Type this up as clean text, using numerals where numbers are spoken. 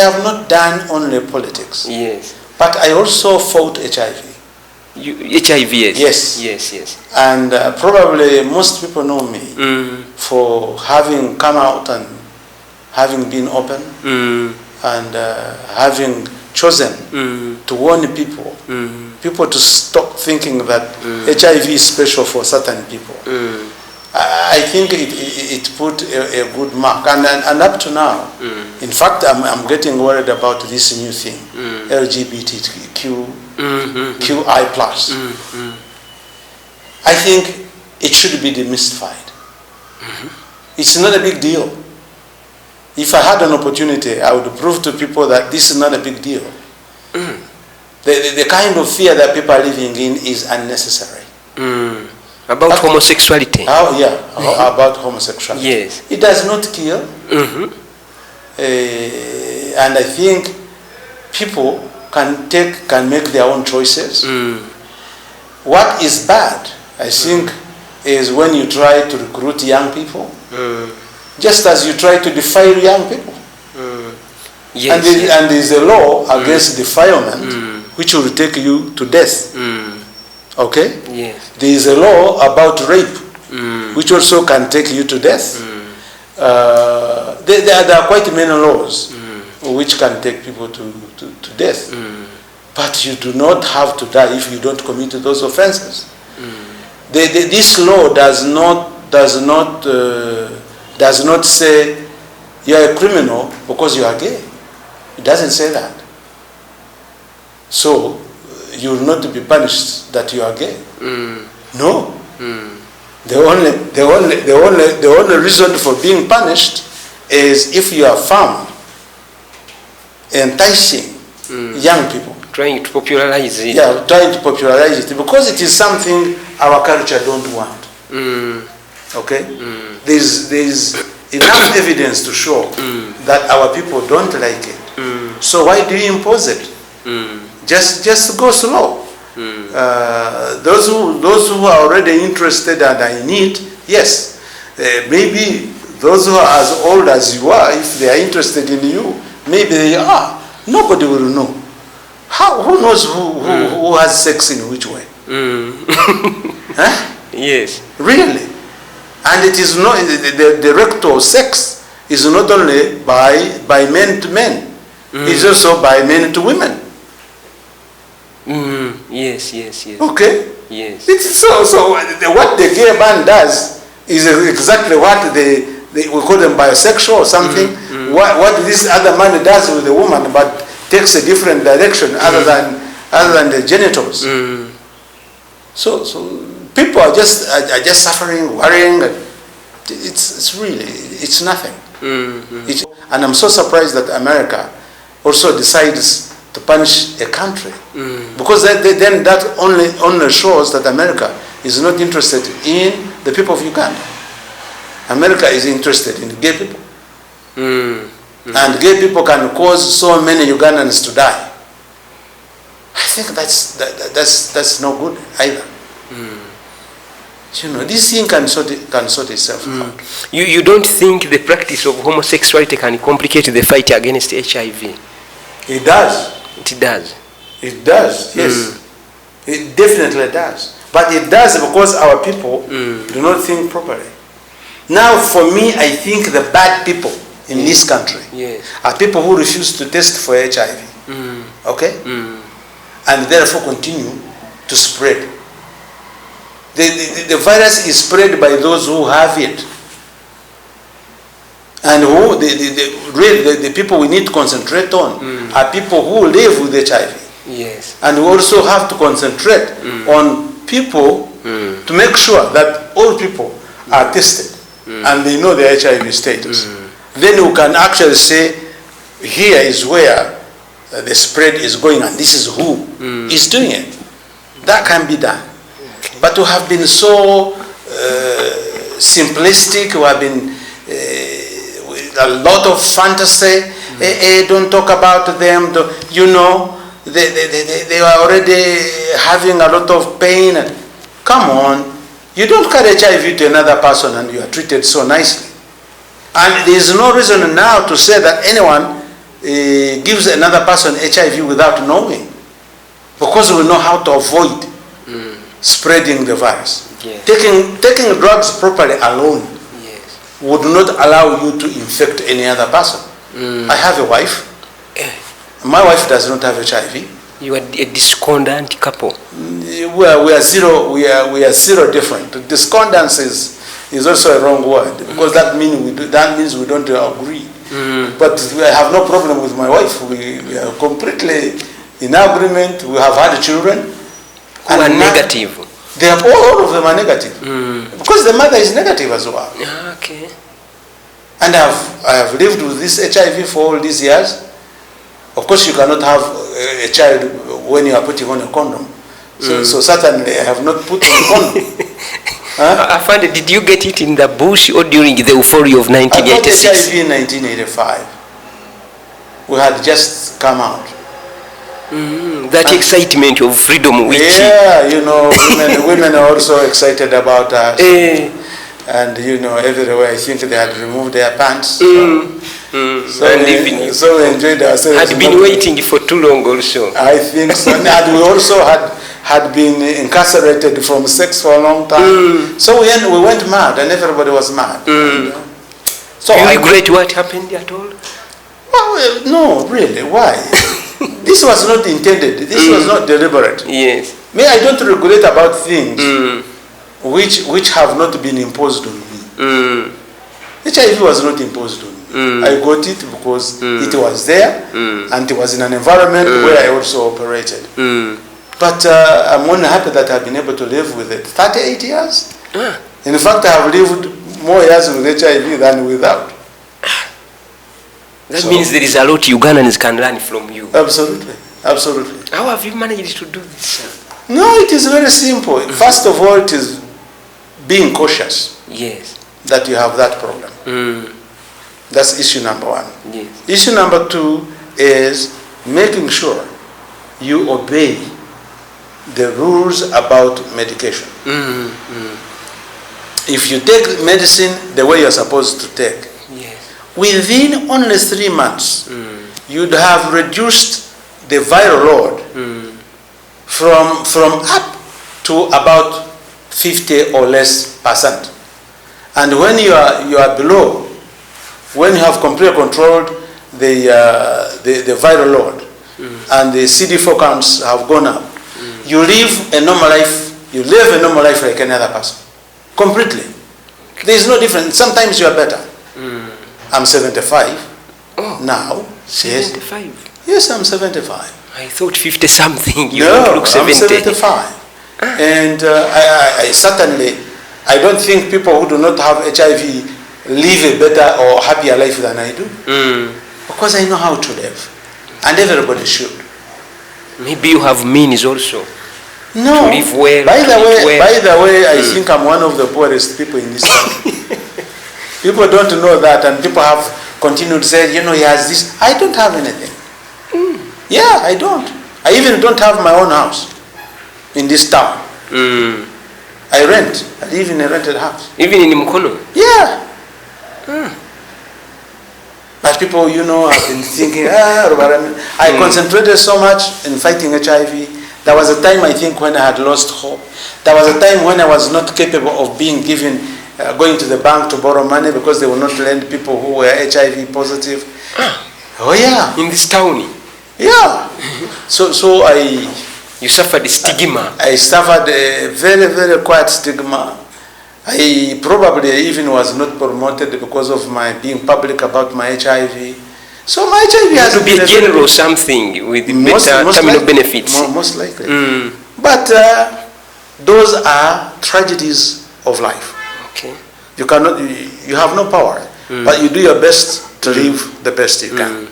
have not done only politics. Yes. But I also fought HIV. HIV, yes. Yes. Yes, yes. And probably most people know me for having come out and having been open and having chosen to warn people, people to stop thinking that HIV is special for certain people. I think it put a good mark, and up to now, in fact, I'm getting worried about this new thing, LGBTQI+. I think it should be demystified. It's not a big deal. If I had an opportunity, I would prove to people that this is not a big deal. The kind of fear that people are living in is unnecessary. About homosexuality. About homosexuality. Yes. It does not kill. And I think people can make their own choices. What is bad, I think, is when you try to recruit young people, just as you try to defile young people. Yes, and there is a law against defilement, which will take you to death. Okay? Yes. There is a law about rape, which also can take you to death. There are quite many laws which can take people to death. But you do not have to die if you don't commit those offenses. This law does not say you are a criminal because you are gay. It doesn't say that. So you will not be punished that you are gay. No. The only reason for being punished is if you are found enticing young people. Trying to popularize it. Yeah, trying to popularize it because it is something our culture don't want. Okay? There's enough evidence to show that our people don't like it. So why do you impose it? Just go slow. Those who are already interested and are in it, yes. Maybe those who are as old as you are, if they are interested in you, maybe they are. Nobody will know. Who knows who has sex in which way? Huh? Yes. Really? And it is not the rector of sex is not only by men to men. It's also by men to women. Yes. Okay? Yes. It's so what the gay man does is exactly what we call them bisexual or something. What this other man does with the woman, but takes a different direction other than the genitals. So people are just suffering, worrying. It's nothing. And I'm so surprised that America also decides to punish a country, because then that only shows that America is not interested in the people of Uganda. America is interested in gay people, and gay people can cause so many Ugandans to die. I think that's no good either. You know, this thing can sort itself out. You don't think the practice of homosexuality can complicate the fight against HIV? It does. It does. It does, yes. It definitely does. But it does because our people do not think properly. Now, for me, I think the bad people in this country are people who refuse to test for HIV. Okay? And therefore continue to spread. The virus is spread by those who have it. And who the people we need to concentrate on are people who live with HIV. Yes. And we also have to concentrate on people to make sure that all people are tested and they know their HIV status. Then we can actually say, here is where the spread is going and this is who is doing it. That can be done. But we have been so simplistic, we have been a lot of fantasy. Don't talk about them. You know, they are already having a lot of pain. Come on, you don't carry HIV to another person and you are treated so nicely. And there is no reason now to say that anyone gives another person HIV without knowing, because we know how to avoid spreading the virus. Yes. Taking drugs properly alone Yes. would not allow you to infect any other person. I have a wife. My wife does not have HIV. You are a discordant couple. We are zero different. Discordance is also a wrong word, because that means we don't agree. But I have no problem with my wife. We are completely in agreement. We have had children. Who are negative? They are all of them are negative, because the mother is negative as well. Okay. And I have lived with this HIV for all these years. Of course, you cannot have a child when you are putting on a condom. So certainly I have not put on a condom. I find it, did you get it in the bush or during the euphoria of I got 1986? HIV in 1985. We had just come out. That excitement of freedom, which Yeah, you know, women are also excited about us. And you know, everywhere I think they had removed their pants. So we enjoyed ourselves. had been waiting for too long also. I think so. And we also had been incarcerated from sex for a long time. So we went mad, and everybody was mad. So Do you I regret what happened at all? Well, no, really. Why? This was not intended. This was not deliberate. Yes. I don't regret about things which have not been imposed on me. HIV was not imposed on me. I got it because it was there, and it was in an environment where I also operated. But I'm only happy that I've been able to live with it. 38 years. In fact, I have lived more years with HIV than without. That means there is a lot Ugandans can learn from you. Absolutely, absolutely. How have you managed to do this? No, it is very simple. First of all, it is being cautious Yes. that you have that problem. That's issue number one. Yes. Issue number two is making sure you obey the rules about medication. If you take medicine the way you're supposed to take, Yes. within only 3 months, you'd have reduced the viral load from up to about 50 or less %. And when you are below, when you have completely controlled the viral load and the CD4 counts have gone up, you live a normal life. You live a normal life like any other person, completely. There is no difference. Sometimes you are better. I'm 75 now. 75? Yes, I'm 75. I thought 50 something. You No, don't look 70. I'm 75. And I certainly, I don't think people who do not have HIV live a better or happier life than I do. Because I know how to live. And everybody should. Maybe you have means also. No. To live well. By the way, I think I'm one of the poorest people in this country. People don't know that, and people have continued to say, you know, he has this. I don't have anything. Yeah, I don't. I even don't have my own house in this town. I rent. I live in a rented house. Even in Mukono? Yeah. But people, you know, have been thinking, Rubaramira. I concentrated so much in fighting HIV. There was a time, I think, when I had lost hope. There was a time when I was not capable of being given, going to the bank to borrow money because they would not lend people who were HIV positive. Oh, yeah. In this town? Yeah. So You suffered stigma. I suffered a very, very quiet stigma. I probably even was not promoted because of my being public about my HIV. So my HIV has to be a general or something with better terminal benefits. Most likely. But those are tragedies of life. Okay. You cannot. You have no power, but you do your best to live the best you can.